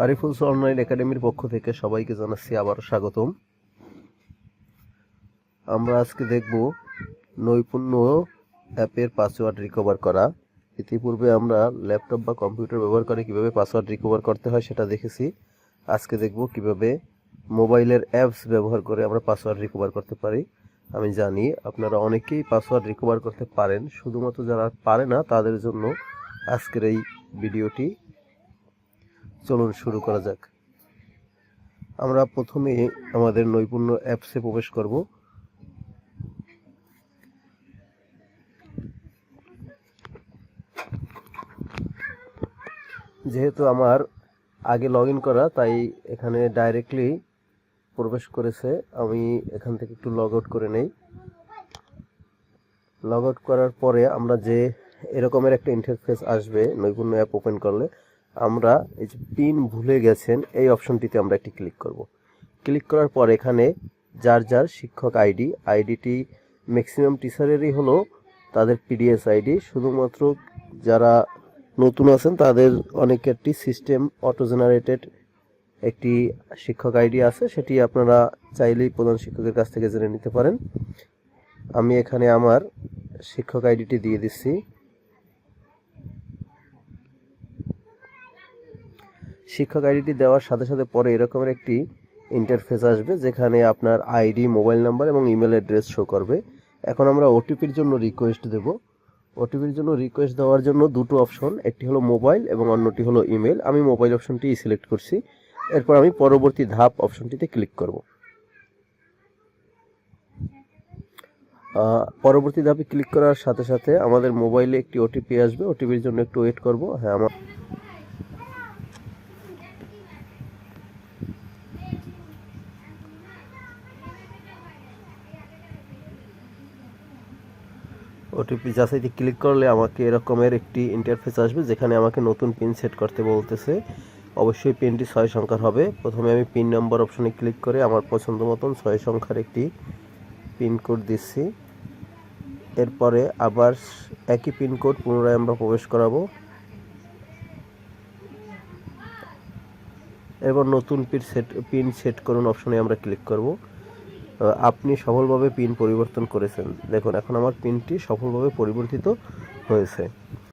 আরিফুলস online একাডেমির পক্ষ থেকে সবাইকে জানাচ্ছি আবার স্বাগতম। আমরা আজকে দেখব নৈপুণ্য অ্যাপের পাসওয়ার্ড রিকভার করা। ইতিপূর্বে আমরা ল্যাপটপ বা কম্পিউটার ব্যবহার করে কিভাবে পাসওয়ার্ড রিকভার করতে হয় সেটা দেখেছি। আজকে দেখব কিভাবে মোবাইলের অ্যাপস ব্যবহার করে আমরা পাসওয়ার্ড রিকভার করতে পারি। আমি জানি আপনারা অনেকেই পাসওয়ার্ড রিকভার করতে পারেন, শুধুমাত্র যারা পারে না তাদের জন্য আজকের এই ভিডিওটি। চলুন শুরু করা যাক। আমরা প্রথমে আমাদের নৈপুণ্য অ্যাপসে প্রবেশ করব। যেহেতু আমার আগে লগ ইন করা, তাই এখানে ডাইরেক্টলি প্রবেশ করেছে। আমি এখান থেকে একটু লগ আউট করে নেই। লগ আউট করার পরে আমরা যে এরকমের একটা ইন্টারফেস আসবে নৈপুণ্য অ্যাপ ওপেন করলে, আমরা এই যে পিন ভুলে গেছেন এই অপশনটিতে আমরা একটি ক্লিক করব। ক্লিক করার পর এখানে যার যার শিক্ষক আইডিটি ম্যাক্সিমাম টিচারেরই হলো তাদের পিডিএস আইডি। শুধুমাত্র যারা নতুন আছেন তাদের অনেকেরটি সিস্টেম অটো জেনারেটেড একটি শিক্ষক আইডি আছে, সেটি আপনারা চাইলেই প্রধান শিক্ষকের কাছ থেকে জেনে নিতে পারেন। আমি এখানে আমার শিক্ষক আইডিটি দিয়ে দিচ্ছি। শিক্ষক আইডিটি দেওয়ার সাথে সাথে পরে এরকমের একটি ইন্টারফেস আসবে যেখানে আপনার আইডি, মোবাইল নাম্বার এবং ইমেল অ্যাড্রেস শো করবে। এখন আমরা ওটিপির জন্য রিকোয়েস্ট দেব। ওটিপির জন্য রিকোয়েস্ট দেওয়ার জন্য দুটো অপশন, একটি হলো মোবাইল এবং অন্যটি হলো ইমেল। আমি মোবাইল অপশনটি সিলেক্ট করছি। এরপর আমি পরবর্তী ধাপ অপশনটিতে ক্লিক করব। পরবর্তী ধাপে ক্লিক করার সাথে সাথে আমাদের মোবাইলে একটি ওটিপি আসবে। ওটিপির জন্য একটু ওয়েট করব। হ্যাঁ, আমার ওটিপি যাচাইতে ক্লিক করলে আমাকে এরকমের একটি ইন্টারফেস আসবে যেখানে আমাকে নতুন পিন সেট করতে বলতেছে। অবশ্যই পিনটি 6 সংখ্যার হবে। প্রথমে আমি পিন নাম্বার অপশনে ক্লিক করে আমার পছন্দ মতন 6 সংখ্যার একটি পিনকোড দিচ্ছি। এরপরে আবার একই পিনকোড পুনরায় আমরা প্রবেশ করাবো। এরপর নতুন পিন সেট করুন অপশনে আমরা ক্লিক করব। আপনি সফলভাবে পিন পরিবর্তন করেছেন। দেখুন, এখন আমার পিনটি সফলভাবে পরিবর্তিত হয়েছে।